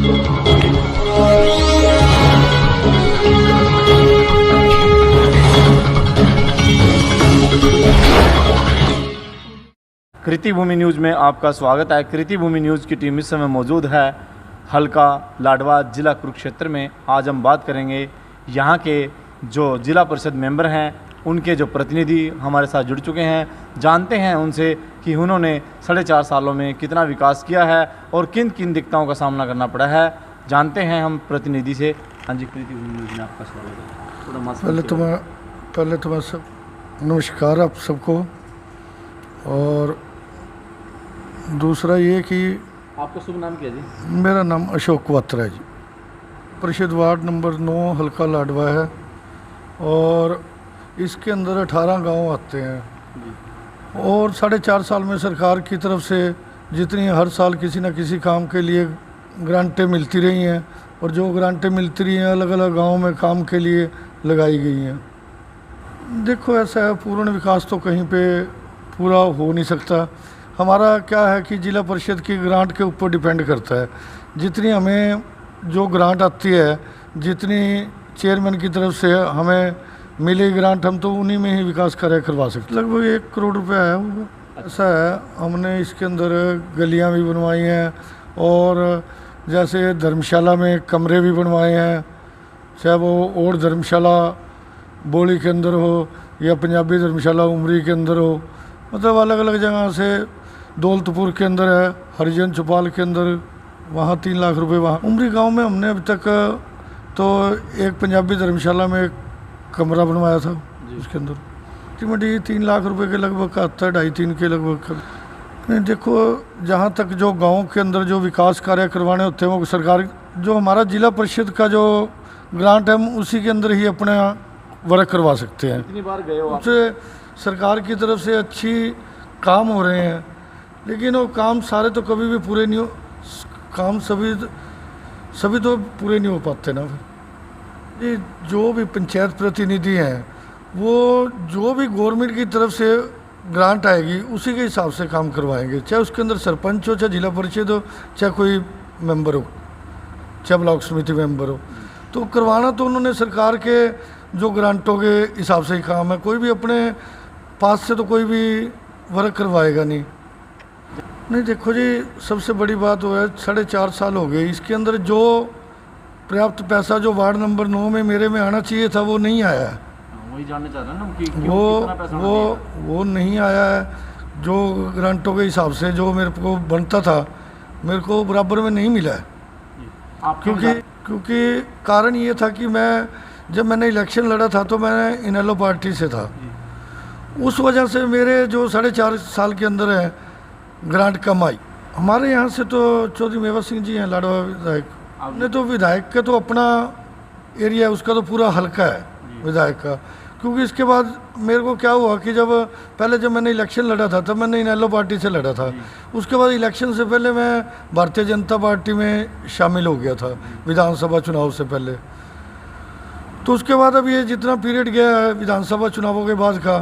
कृति भूमि news में आपका स्वागत है। कृति भूमि न्यूज़ की टीम इस समय मौजूद है हल्का लाडवा जिला कुरुक्षेत्र में। आज हम बात करेंगे यहाँ के जो जिला परिषद मेंबर हैं, उनके जो प्रतिनिधि हमारे साथ जुड़ चुके हैं। जानते हैं उनसे कि उन्होंने 4.5 सालों में कितना विकास किया है और किन किन दिक्कतों का सामना करना पड़ा है। जानते हैं हम प्रतिनिधि से। हाँ जी, कृति भूमि न्यूज़ में आपका स्वागत है। थोड़ा पहले तो मैं सब नमस्कार आप सबको। और दूसरा ये कि आपका शुभ नाम क्या जी? मेरा नाम अशोक क्वात्रा है जी। परिषद वार्ड नंबर 9 हल्का लाडवा है और इसके अंदर 18 गांव आते हैं। और 4.5 साल में सरकार की तरफ से जितनी हर साल किसी न किसी काम के लिए ग्रांटें मिलती रही हैं और जो ग्रांटें मिलती रही हैं अलग अलग गाँव में काम के लिए लगाई गई हैं। देखो ऐसा है, पूर्ण विकास तो कहीं पे पूरा हो नहीं सकता। हमारा क्या है कि जिला परिषद की ग्रांट के ऊपर डिपेंड करता है। जितनी हमें जो ग्रांट आती है, जितनी चेयरमैन की तरफ से हमें मिली ग्रांट, हम तो उन्हीं में ही विकास कार्य करवा सकते। लगभग 1 करोड़ रुपया है वो। ऐसा है, हमने इसके अंदर गलियां भी बनवाई हैं और जैसे धर्मशाला में कमरे भी बनवाए हैं, चाहे वो और धर्मशाला बोली के अंदर हो या पंजाबी धर्मशाला उमरी के अंदर हो। मतलब अलग अलग जगह से दौलतपुर के अंदर है, हरिजन चौपाल के अंदर, वहाँ 3 लाख रुपए। वहाँ उमरी गांव में हमने अभी तक तो एक पंजाबी धर्मशाला में एक कमरा बनवाया था, उसके अंदर टीमटी 3 लाख रुपए के लगभग का आता है, 2.5-3 के लगभग। नहीं देखो, जहाँ तक जो गांव के अंदर जो विकास कार्य करवाने होते हैं वो सरकार, जो हमारा जिला परिषद का जो ग्रांट है हम उसी के अंदर ही अपना वर्क करवा सकते हैं। कितनी बार गए हो आप? उससे सरकार की तरफ से अच्छी काम हो रहे हैं, लेकिन वो काम सारे तो कभी भी पूरे नहीं हो, काम सभी तो पूरे नहीं हो पाते ना। फिर ये जो भी पंचायत प्रतिनिधि हैं वो जो भी गवर्नमेंट की तरफ से ग्रांट आएगी उसी के हिसाब से काम करवाएंगे, चाहे उसके अंदर सरपंच हो, चाहे जिला परिषद हो, चाहे कोई मेंबर हो, चाहे ब्लॉक समिति मेंबर हो। तो करवाना तो उन्होंने सरकार के जो ग्रांटों के हिसाब से ही काम है। कोई भी अपने पास से तो कोई भी वर्क करवाएगा नहीं। देखो जी, सबसे बड़ी बात वो है 4.5 साल हो गए, इसके अंदर जो पर्याप्त पैसा जो वार्ड नंबर 9 में मेरे में आना चाहिए था वो नहीं आया है। वही जानना चाह रहे हैं ना कि कितना पैसा वो नहीं आया है। जो ग्रांटों के हिसाब से जो मेरे को बनता था मेरे को बराबर में नहीं मिला है। क्योंकि कारण ये था कि जब मैंने इलेक्शन लड़ा था तो मैं इनेलो पार्टी से था। उस वजह से मेरे जो 4.5 साल के अंदर है ग्रांट कम आई। हमारे यहाँ से तो चौधरी मेवा सिंह जी हैं, लाडवा विधायक। हमने तो विधायक का तो अपना एरिया है, उसका तो पूरा हल्का है विधायक का। क्योंकि इसके बाद मेरे को क्या हुआ कि जब मैंने इलेक्शन लड़ा था तब मैंने इनेलो पार्टी से लड़ा था। उसके बाद इलेक्शन से पहले मैं भारतीय जनता पार्टी में शामिल हो गया था विधानसभा चुनाव से पहले। तो उसके बाद अब ये जितना पीरियड गया है विधानसभा चुनावों के बाद का,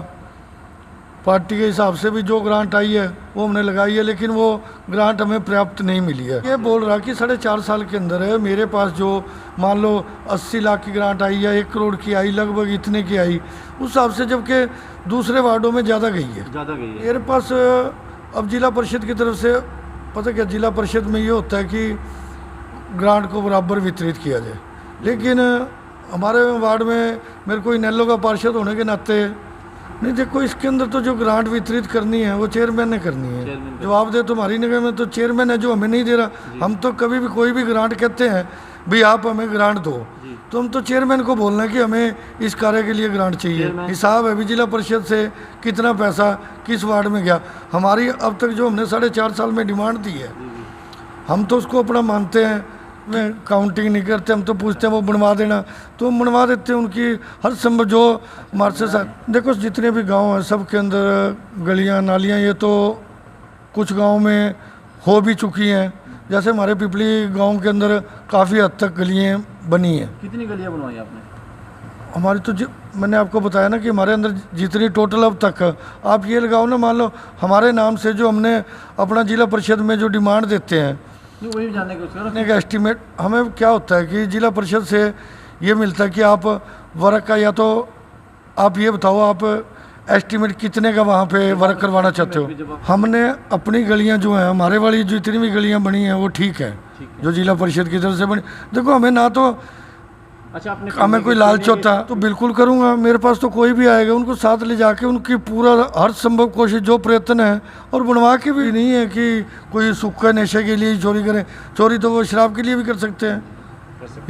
पार्टी के हिसाब से भी जो ग्रांट आई है वो हमने लगाई है, लेकिन वो ग्रांट हमें पर्याप्त नहीं मिली है। ये बोल रहा कि 4.5 साल के अंदर है मेरे पास जो मान लो 80 लाख की ग्रांट आई या 1 करोड़ की आई, लगभग इतने की आई उस हिसाब से, जबकि दूसरे वार्डों में ज़्यादा गई है। मेरे पास अब जिला परिषद की तरफ से पता क्या, जिला परिषद में ये होता है कि ग्रांट को बराबर वितरित किया जाए, लेकिन हमारे वार्ड में मेरे को इनेलो का पार्षद होने के नाते नहीं। देखो, इसके अंदर तो जो ग्रांट वितरित करनी है वो चेयरमैन ने करनी है। जवाब दे तुम्हारी निगाह में तो चेयरमैन है जो हमें नहीं दे रहा। हम तो कभी भी कोई भी ग्रांट कहते हैं भाई आप हमें ग्रांट दो, तो हम तो चेयरमैन को बोलना है कि हमें इस कार्य के लिए ग्रांट चाहिए। हिसाब है भी जिला परिषद से कितना पैसा किस वार्ड में गया। हमारी अब तक जो हमने 4.5 साल में डिमांड दी है हम तो उसको अपना मानते हैं, में काउंटिंग नहीं करते, हम तो पूछते हैं वो बनवा देना, तो हम बनवा देते हैं उनकी हर संभव जो हमारे से साथ। देखो, जितने भी गांव हैं सब के अंदर गलियां नालियां ये तो कुछ गांव में हो भी चुकी हैं। जैसे हमारे पिपली गांव के अंदर काफ़ी हद तक गलियां बनी हैं। कितनी गलियां बनवाई आपने? हमारी तो मैंने आपको बताया ना कि हमारे अंदर जितनी टोटल अब तक, आप ये लगाओ ना, मान लो हमारे नाम से जो हमने अपना जिला परिषद में जो डिमांड देते हैं नहीं, वही जानने की कोशिश का एस्टीमेट हमें क्या होता है कि जिला परिषद से ये मिलता है कि आप वर्क का, या तो आप ये बताओ आप एस्टीमेट कितने का वहाँ पे वर्क करवाना चाहते हो। हमने अपनी गलियाँ जो हैं, हमारे वाली जो जितनी भी गलियाँ बनी हैं वो ठीक है, जो जिला परिषद की तरफ से बनी। देखो हमें ना तो अच्छा, आपने हमें कोई लालच होता तो बिल्कुल करूँगा, मेरे पास तो कोई भी आएगा उनको साथ ले जाके उनकी पूरा हर संभव कोशिश जो प्रयत्न है, और बनवा के भी नहीं है कि कोई सूखा नशे के लिए चोरी करें। चोरी तो वो शराब के लिए भी कर सकते हैं,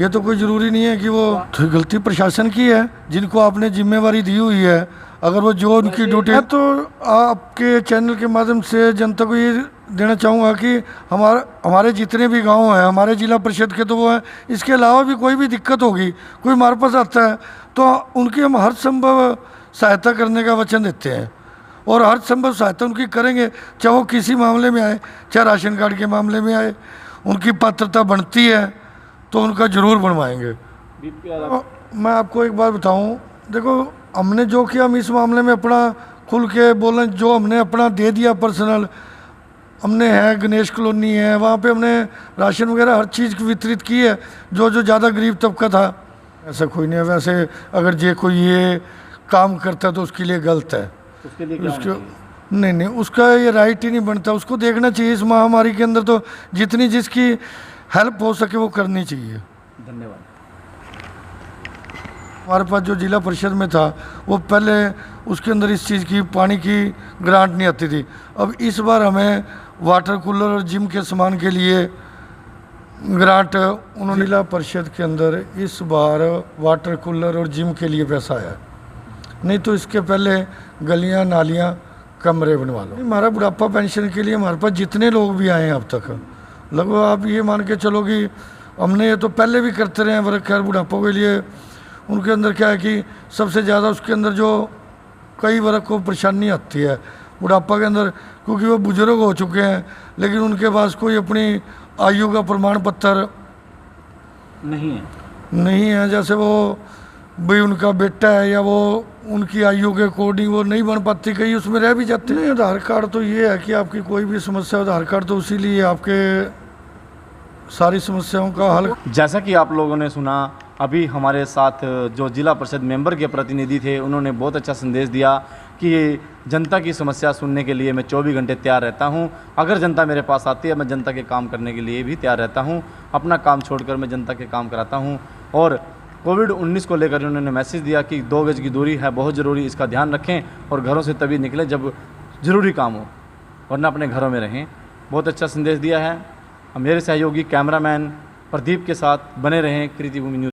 ये तो कोई ज़रूरी नहीं है कि वो। तो गलती प्रशासन की है, जिनको आपने जिम्मेवारी दी हुई है, अगर वो जो उनकी ड्यूटी है। तो आपके चैनल के माध्यम से जनता को ये देना चाहूँगा कि हमारे जितने भी गांव हैं हमारे जिला परिषद के तो वो हैं, इसके अलावा भी कोई भी दिक्कत होगी, कोई हमारे पास आता है तो उनकी हम हर संभव सहायता करने का वचन देते हैं, और हर संभव सहायता उनकी करेंगे, चाहे वो किसी मामले में आए, चाहे राशन कार्ड के मामले में आए। उनकी पात्रता बनती है तो उनका ज़रूर बनवाएंगे। मैं आपको एक बात बताऊँ, देखो हमने जो किया, हम इस मामले में अपना खुल के बोलें, जो हमने अपना दे दिया पर्सनल, हमने है गणेश कॉलोनी है, वहाँ पे हमने राशन वगैरह हर चीज़ वितरित की है, जो ज़्यादा गरीब तबका था। ऐसा कोई नहीं है, वैसे अगर जे कोई ये काम करता है तो उसके लिए गलत है, उसके लिए क्या उसको नहीं, उसका ये राइट ही नहीं बनता। उसको देखना चाहिए इस महामारी के अंदर तो जितनी जिसकी हेल्प हो सके वो करनी चाहिए। धन्यवाद। हमारे पास जो जिला परिषद में था वो पहले उसके अंदर इस चीज़ की पानी की ग्रांट नहीं आती थी। अब इस बार हमें वाटर कूलर और जिम के सामान के लिए ग्रांट उन्होंने, जिला परिषद के अंदर इस बार वाटर कूलर और जिम के लिए पैसा आया, नहीं तो इसके पहले गलियां नालियां कमरे बनवा लो। हमारा बुढ़ापा पेंशन के लिए हमारे पास जितने लोग भी आए हैं अब तक, लगभग आप ये मान के चलो कि हमने ये तो पहले भी करते रहे हैं वर्क। खैर बुढ़ापा के लिए उनके अंदर क्या है कि सबसे ज़्यादा उसके अंदर जो कई वर्ग को परेशानी आती है बुढ़ापा के अंदर, क्योंकि वो बुजुर्ग हो चुके हैं लेकिन उनके पास कोई अपनी आयु का प्रमाण पत्र नहीं है, जैसे वो भाई उनका बेटा है या वो उनकी आयु के अकॉर्डिंग वो नहीं बन पाती, कहीं उसमें रह भी जाते हैं। आधार कार्ड तो ये है कि आपकी कोई भी समस्या हो, आधार कार्ड तो उसी लिए आपके सारी समस्याओं का हल। जैसा कि आप लोगों ने सुना, अभी हमारे साथ जो जिला परिषद मेंबर के प्रतिनिधि थे, उन्होंने बहुत अच्छा संदेश दिया कि जनता की समस्या सुनने के लिए मैं 24 घंटे तैयार रहता हूं। अगर जनता मेरे पास आती है, मैं जनता के काम करने के लिए भी तैयार रहता हूं। अपना काम छोड़कर मैं जनता के काम कराता हूं। और कोविड-19 को लेकर उन्होंने मैसेज दिया कि 2 गज की दूरी है बहुत ज़रूरी, इसका ध्यान रखें और घरों से तभी निकलें जब ज़रूरी काम हो, वरना अपने घरों में रहें। बहुत अच्छा संदेश दिया है। मेरे सहयोगी कैमरामैन प्रदीप के साथ बने रहें कृति भूमि न्यूज़।